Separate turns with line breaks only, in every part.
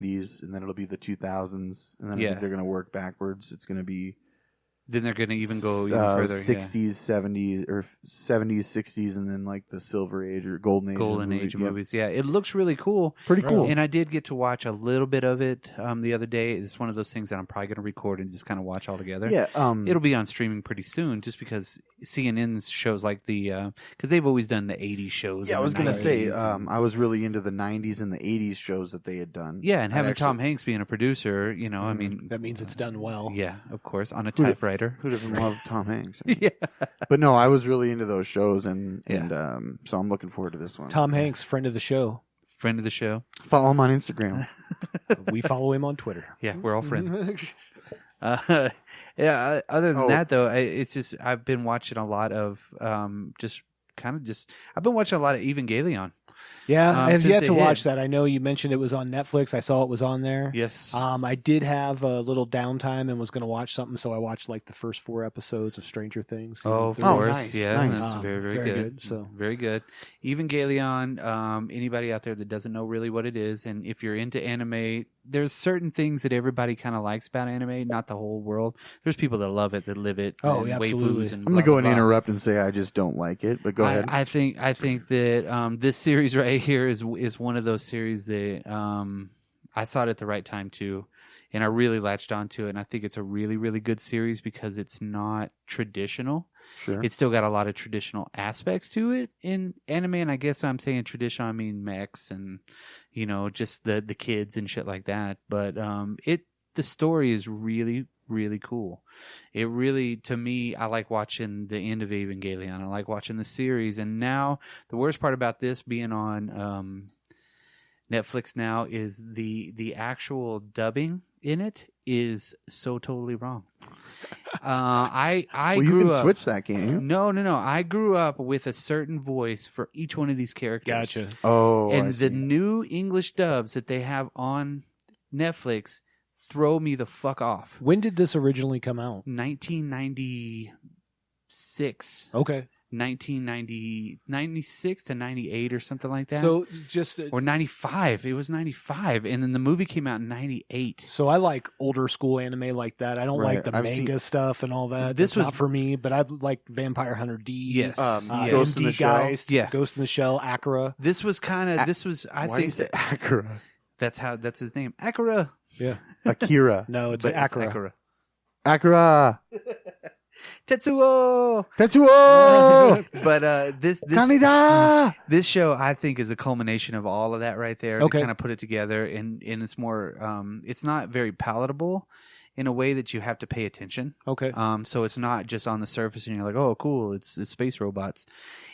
'90s, and then it'll be the 2000s, and then I think they're going to work backwards. It's going to be...
Then they're going to even go even further.
60s, 70s, or 70s, 60s, and then like the Silver Age or Golden Age
of movies. Yeah, it looks really cool.
Pretty cool.
And I did get to watch a little bit of it the other day. It's one of those things that I'm probably going to record and just kind of watch all together.
Yeah.
It'll be on streaming pretty soon, just because CNN's shows like the... Because they've always done the 80s shows.
Yeah, I was going to say, I was really into the 90s and the 80s shows that they had done.
Yeah, and having Tom Hanks being a producer, I mean...
That means it's done well.
Yeah, of course, on a typewriter.
Who doesn't love Tom Hanks?
Yeah.
But no, I was really into those shows, and so I'm looking forward to this one.
Tom Hanks, friend of the show.
Friend of the show.
Follow him on Instagram.
We follow him on Twitter.
Yeah, we're all friends. Other than that, though, it's just I've been watching a lot of I've been watching a lot of Evangelion.
Yeah, I have yet to watch that. I know you mentioned it was on Netflix. I saw it was on there.
Yes.
I did have a little downtime and was going to watch something, so I watched like the first 4 episodes of Stranger Things.
Of course.
Nice.
Yeah,
Nice.
that's very good.
So
very good. Evangelion, anybody out there that doesn't know really what it is, and if you're into anime, there's certain things that everybody kind of likes about anime, not the whole world. There's people that love it, that live it.
Oh,
and
absolutely.
waifus and
I'm going to go and
blah, blah, blah.
interrupt and say I just don't like it, but go ahead.
I think that this series right here is one of those series that I saw it at the right time too, and I really latched onto it. And I think it's a really, really good series because it's not traditional.
Sure.
It's still got a lot of traditional aspects to it in anime, and I guess I'm saying traditional, I mean mechs and just the kids and shit like that. But the story is really, really cool. It really, to me, I like watching the end of Evangelion. I like watching the series, and now the worst part about this being on Netflix now is the actual dubbing in it is so totally wrong. I
well,
grew
you can
up,
switch that, can't you?
No. I grew up with a certain voice for each one of these characters.
Gotcha.
Oh,
and the new English dubs that they have on Netflix throw me the fuck off.
When did this originally come out?
1996.
Okay.
96 to 98 or something like that.
So
or 95. It was 95, and then the movie came out in 98.
So I like older school anime like that. I don't like the manga stuff and all that.
This was
not for me, but I like Vampire Hunter D.
Yes.
Ghost in the
Geist,
Shell.
Yeah.
Ghost in the Shell, Akira.
This was kind of. I
Why
think
is it Akira?
that's his name. Akira.
Yeah.
Akira.
No, it's
But
Akira.
It's Akira.
Akira.
Tetsuo.
Tetsuo.
But this
Kaneda.
This show, I think, is a culmination of all of that right there.
Okay.
To kind of put it together, and it's more. It's not very palatable in a way that you have to pay attention.
Okay.
So it's not just on the surface, and you're like, "Oh, cool! It's space robots."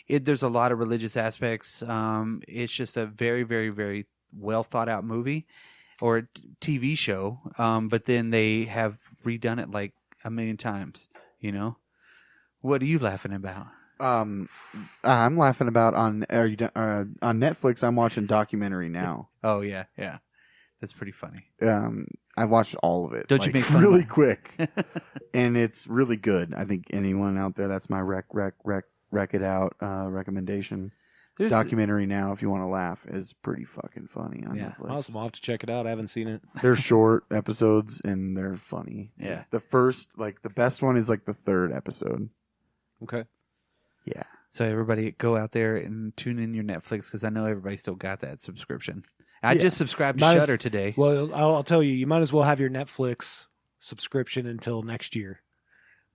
There's a lot of religious aspects. It's just a very, very, very well thought out movie or TV show. But then they have redone it like a million times. What are you laughing about?
I'm laughing about on Netflix. I'm watching Documentary Now.
Oh yeah, that's pretty funny.
I watched all of it.
Don't you make fun
really
of
quick, and it's really good. I think anyone out there, that's my wreck it out recommendation. Documentary Now, if you want to laugh, is pretty fucking funny on Netflix.
Awesome. I'll have to check it out. I haven't seen it.
They're short episodes and they're funny.
Yeah.
The first, the best one is the 3rd episode.
Okay.
Yeah.
So everybody go out there and tune in your Netflix because I know everybody still got that subscription. I just subscribed to Shudder today.
Well, I'll tell you, you might as well have your Netflix subscription until next year,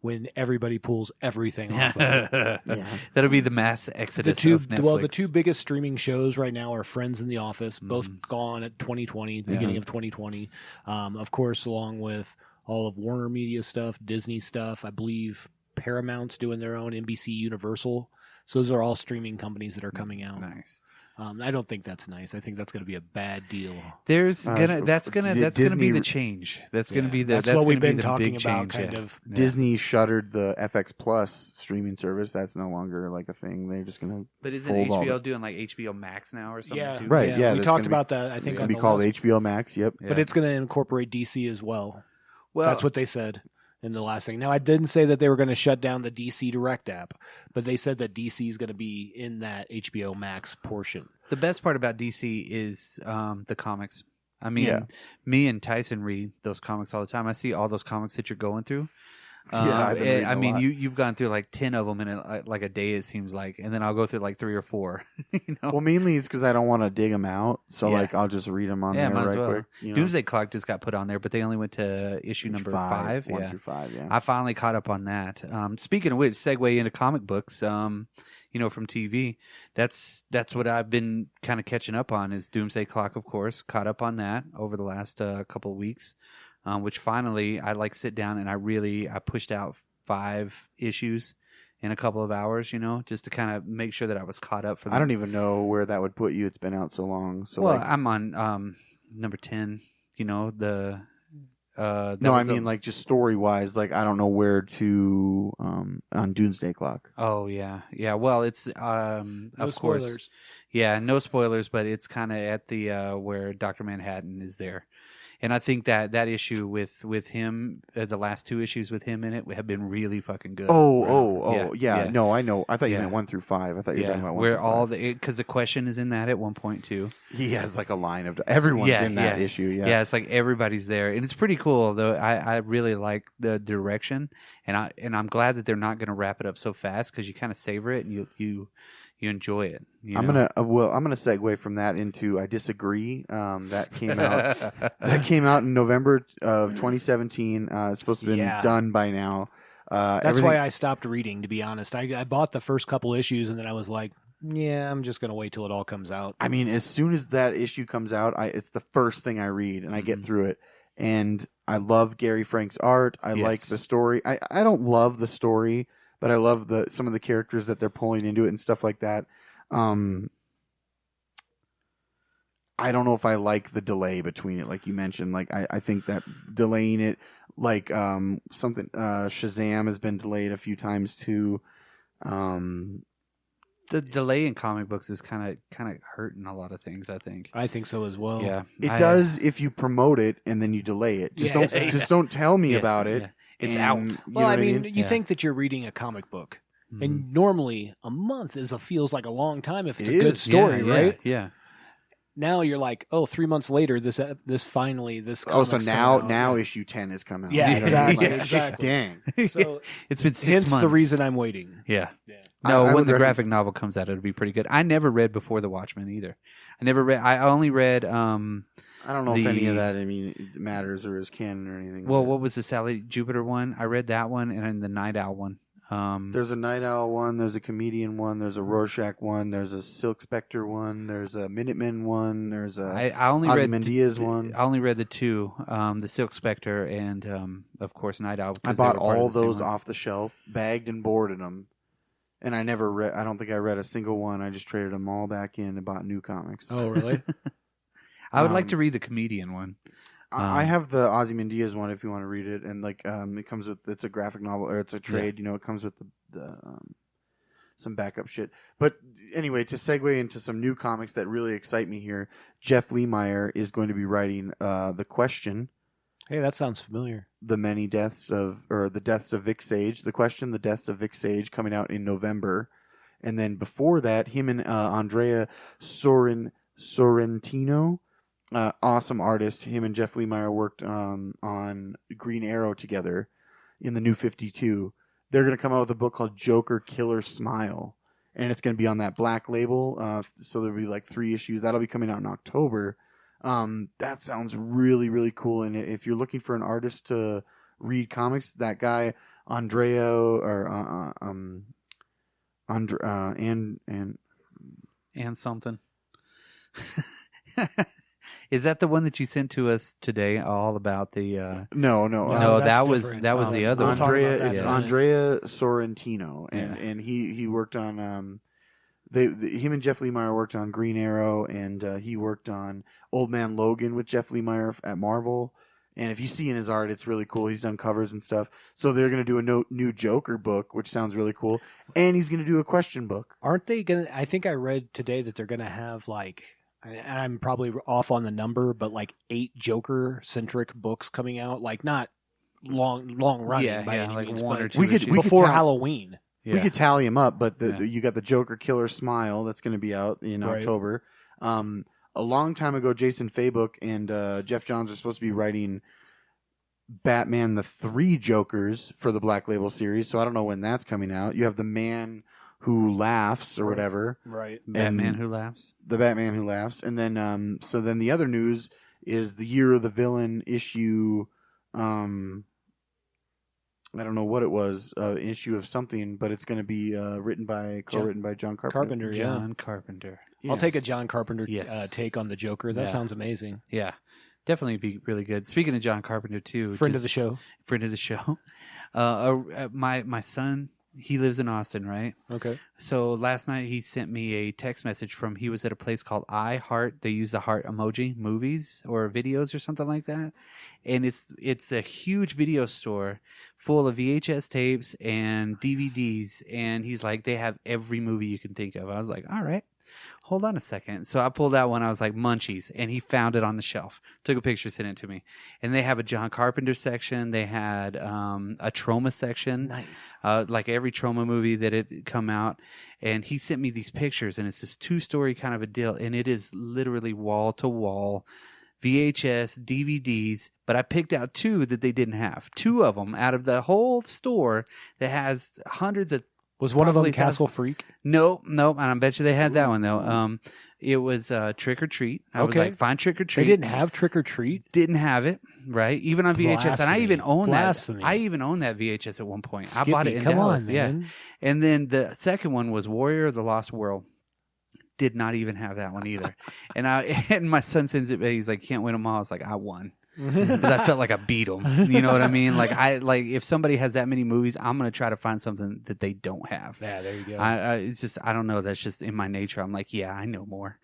when everybody pulls everything off of it.
Yeah. That'll be the mass exodus of Netflix.
Well, the 2 biggest streaming shows right now are Friends and The Office, both gone at 2020, the beginning of 2020. Of course, along with all of Warner Media stuff, Disney stuff. I believe Paramount's doing their own, NBC Universal. So those are all streaming companies that are coming out.
Nice.
I don't think that's nice. I think that's going to be a bad deal.
That's gonna be the change. That's gonna be the.
That's
what
we've been
the
talking
big
about.
change,
Kind of.
Disney shuttered the FX Plus streaming service. That's no longer a thing. They're just gonna.
But isn't HBO doing HBO Max now or something? Too?
Right. Yeah,
we talked about that. I think
it's gonna be called HBO Max. Yep.
But it's going to incorporate DC as well.
Well,
that's what they said in the last thing. Now, I didn't say that they were going to shut down the DC Direct app, but they said that DC is going to be in that HBO Max portion.
The best part about DC is the comics. I mean, me and Tyson read those comics all the time. I see all those comics that you're going through. I mean, you've gone through like 10 of them in like a day, it seems like, and then I'll go through like 3 or 4. You know?
Well, mainly it's because I don't want to dig them out, so like I'll just read them on there right quick. You know?
Doomsday Clock just got put on there, but they only went to issue number 5.
1 through 5. Yeah,
I finally caught up on that. Speaking of which, segue into comic books. You know, from TV, that's what I've been kind of catching up on is Doomsday Clock, of course. Caught up on that over the last couple of weeks. Which finally I like sit down and I pushed out 5 issues in a couple of hours, you know, just to kind of make sure that I was caught up for them.
I don't even know where that would put you. It's been out so long. So
well, I'm on number 10, you know,
I mean like just story wise, like I don't know where to on Doomsday Clock.
Oh yeah. Well, it's
no
of
spoilers.
Course, yeah, no spoilers, but it's kind of at the where Dr. Manhattan is there. And I think that issue with him, the last 2 issues with him in it, have been really fucking good.
Yeah. No, I know. I thought you meant 1 through 5. I thought you were talking about 1
where
through 5.
all because the question is in that at one point too.
He has like a line of everyone's in that issue. Yeah,
it's like everybody's there, and it's pretty cool. Though I really like the direction, and I'm glad that they're not going to wrap it up so fast because you kind of savor it and you enjoy it.
I'm gonna segue from that into I disagree. That came out. That came out in November of 2017. It's supposed to have been done by now.
That's why I stopped reading. To be honest, I bought the first couple issues and then I was like, yeah, I'm just gonna wait till it all comes out.
I mean, as soon as that issue comes out, it's the first thing I read and I get through it. And I love Gary Frank's art. I like the story. I don't love the story, but I love some of the characters that they're pulling into it and stuff like that. I don't know if I like the delay between it, like you mentioned. Like I think that delaying it, like something Shazam has been delayed a few times too.
The delay in comic books is kind of hurting a lot of things. I think
so as well.
Yeah,
it does if you promote it and then you delay it. Just don't tell me about it.
Yeah. It's out.
Well, I mean, you think that you're reading a comic book, and normally a month feels like a long time if it's a good story, right?
Yeah.
Now you're like, 3 months later, this finally.
So now issue 10 is coming out.
Yeah, exactly.
Exactly. Dang.
So
it's been 6
months.
Hence
the reason I'm waiting.
Yeah. No, when the graphic novel comes out, it'll be pretty good. I never read Before the Watchmen either. I only read.
I don't know if any of that matters or is canon or anything.
Well, what was the Sally Jupiter one? I read that one and then the Night Owl one.
There's a Night Owl one, there's a Comedian one, there's a Rorschach one, there's a Silk Spectre one, there's a Minutemen one, there's a
I only
Ozymandias one.
I only read the 2, the Silk Spectre and of course Night Owl.
I bought all those off the shelf, bagged and boarded them, and I never read. I don't think I read a single one. I just traded them all back in and bought new comics.
Oh, really?
I would like to read the Comedian one.
I have the Ozymandias one if you want to read it, and like it comes with it's a graphic novel or it's a trade. You know, it comes with the some backup shit. But anyway, to segue into some new comics that really excite me here, Jeff Lemire is going to be writing The Question.
Hey, that sounds familiar.
The deaths of Vic Sage. The Question, the deaths of Vic Sage, coming out in November, and then before that, him and Andrea Sorrentino. Awesome artist. Him and Jeff Lemire worked on Green Arrow together in the New 52. They're going to come out with a book called Joker Killer Smile, and it's going to be on that black label. So there'll be like 3 issues. That'll be coming out in October. That sounds really, really cool. And if you're looking for an artist to read comics, that guy Andrea or
and something. Is that the one that you sent to us today? All about the
No,
that was the other one.
Andrea Sorrentino, and he worked on him and Jeff Lemire worked on Green Arrow, and he worked on Old Man Logan with Jeff Lemire at Marvel. And if you see in his art, it's really cool. He's done covers and stuff. So they're going to do a new Joker book, which sounds really cool. And he's going to do a Question book.
Aren't they going to? I think I read today that they're going to have like. I'm probably off on the number, but like 8 Joker-centric books coming out, like not long running by any
like
means,
1 or 2
before Halloween.
Yeah. We could tally them up, but you got the Joker Killer Smile that's going to be out in October. a long time ago, Jason Fabok and Jeff Johns are supposed to be writing Batman the 3 Jokers for the Black Label series, so I don't know when that's coming out. You have The Man Who Laughs or whatever.
Right.
Batman Who Laughs.
The Batman Who Laughs. And then so then the other news is the Year of the Villain issue. I don't know what it was, issue of something, but it's going to be co-written by John Carpenter.
John Carpenter.
Yeah. I'll take a John Carpenter
Yes.
take on the Joker. That sounds amazing.
Yeah, definitely be really good. Speaking of John Carpenter too,
Friend of the show.
My son, he lives in Austin, right?
Okay.
So last night he sent me a text message from, he was at a place called I Heart. They use the heart emoji, movies or videos or something like that. And it's a huge video store full of VHS tapes and DVDs. And he's like, they have every movie you can think of. I was like, all right, hold on a second. So I pulled out one. I was like, Munchies. And he found it on the shelf. Took a picture, sent it to me. And they have a John Carpenter section. They had a Trauma section.
Nice.
Like every Trauma movie that had come out. And he sent me these pictures. And it's this 2-story kind of a deal. And it is literally wall-to-wall VHS, DVDs, but I picked out 2 that they didn't have. 2 of them out of the whole store that has hundreds of.
Was one of them Castle Freak?
No, and I bet you they had that one though. It was Trick or Treat. I was like, find Trick or Treat.
They didn't have Trick or Treat?
Didn't have it, right? Even on VHS.
Blasphemy.
And I even own
Blasphemy.
that. I even owned that VHS at one point.
Skippy,
I bought it in
come
Dallas.
on, man.
Yeah. And then the second one was Warrior of the Lost World. Did not even have that one either. And my son sends it. He's like, can't win them all. I was like, I won. Because I felt like I beat them. You know what I mean? Like if somebody has that many movies, I'm gonna try to find something that they don't have.
Yeah, there you go.
It's just, I don't know. That's just in my nature. I'm like, yeah, I know more.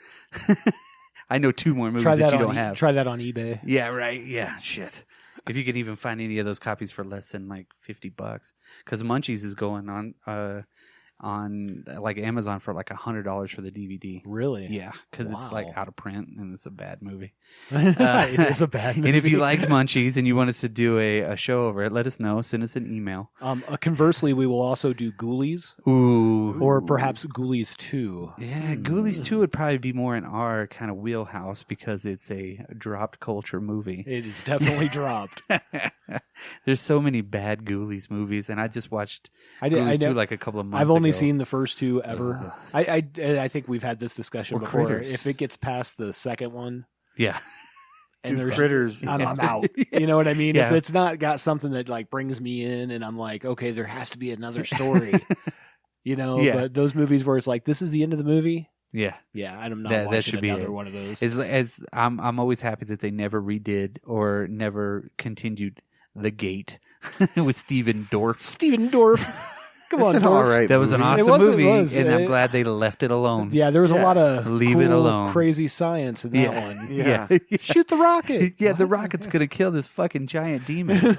I know 2 more movies that you don't have.
Try that on eBay.
Yeah, right. Yeah, shit. If you could even find any of those copies for less than like $50, because Munchies is going on like Amazon for like $100 for the DVD.
Really?
Yeah, because it's like out of print and it's a bad movie.
It is a bad movie.
And if you liked Munchies and you want us to do a show over it, let us know. Send us an email.
Conversely, we will also do Ghoulies.
Ooh.
Or perhaps Ghoulies 2.
Yeah, Ghoulies 2 would probably be more in our kind of wheelhouse because it's a dropped culture movie.
It is definitely dropped.
There's so many bad Ghoulies movies, and I just watched Ghoulies 2 like a couple of months ago.
I've only seen the first 2 ever. I think we've had this discussion
Or
before.
Critters.
If it gets past the second one,
yeah,
and there's
Critters,
I'm out. You know what I mean?
Yeah.
If it's not got something that like brings me in, and I'm like, okay, there has to be another story. You know,
Yeah.
but those movies where it's like, this is the end of the movie.
yeah.
Yeah, I'm not
That
watching
should be
another
it.
one of those.
As I'm always happy that they never redid or never continued The Gate with Steven Dorff.
Steven Dorff. Come on,
It's an
Dorff.
all right
That was an
movie.
awesome movie,
was.
and I'm glad they left it alone.
Yeah, there was a
Yeah.
lot of
Leave it
cool,
alone.
crazy science in that
Yeah.
one.
Yeah.
Shoot the rocket.
Yeah, the rocket's gonna kill this fucking giant demon.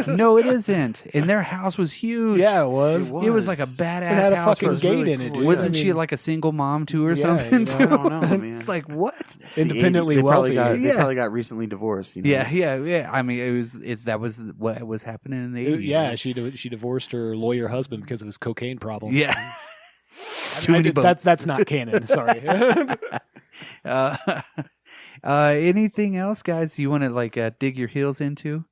No, it isn't. And their house was huge.
Yeah, it was.
It was like a badass
It had a
house.
fucking
for-
gate
really
in it.
cool.
Dude.
Wasn't
I
she
mean,
like a single mom too, or
Yeah,
something?
you know,
too?
I don't know, man.
It's like what?
independently
They
wealthy?
They
Yeah.
probably got recently divorced. You know?
Yeah. I mean, that was what was happening in the 80s.
Yeah, she divorced her lawyer husband because of his cocaine problem.
Yeah. Too many boats.
That's not canon. Sorry.
Anything else, guys? You want to like dig your heels into?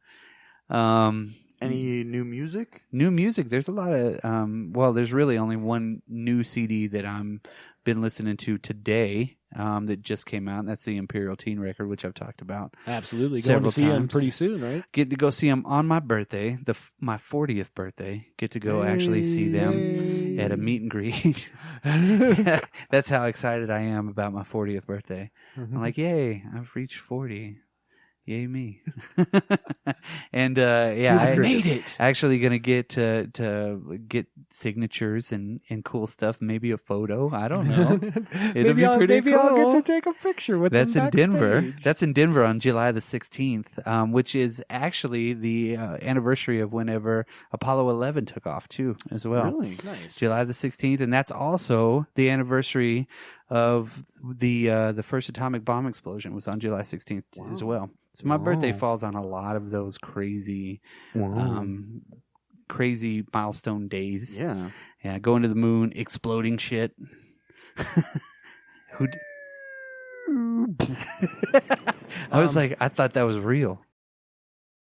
Any new music?
New music. There's a lot of there's really only one new CD that I'm been listening to today that just came out, and that's the Imperial Teen record, which I've talked about.
Absolutely. Going
Several
to see him
times.
pretty soon, right?
Get to go see them on my birthday, my 40th birthday. Get to go actually see them at a meet and greet. That's how excited I am about my 40th birthday. I'm like, yay, I've reached 40. Yay me. And I
made it.
Actually gonna get to get signatures and cool stuff, maybe a photo. I don't know. It'll be pretty
maybe I'll
cool.
get to take a picture with
That's
them
in Denver.
backstage.
That's in Denver on July the 16th, which is actually the anniversary of whenever Apollo 11 took off too, as well.
Really?
Nice.
July the 16th, and that's also the anniversary of the first atomic bomb explosion was on July 16th as well. So my birthday falls on a lot of those crazy crazy milestone days.
Yeah.
Yeah, going to the moon, exploding shit. I was like, I thought that was real.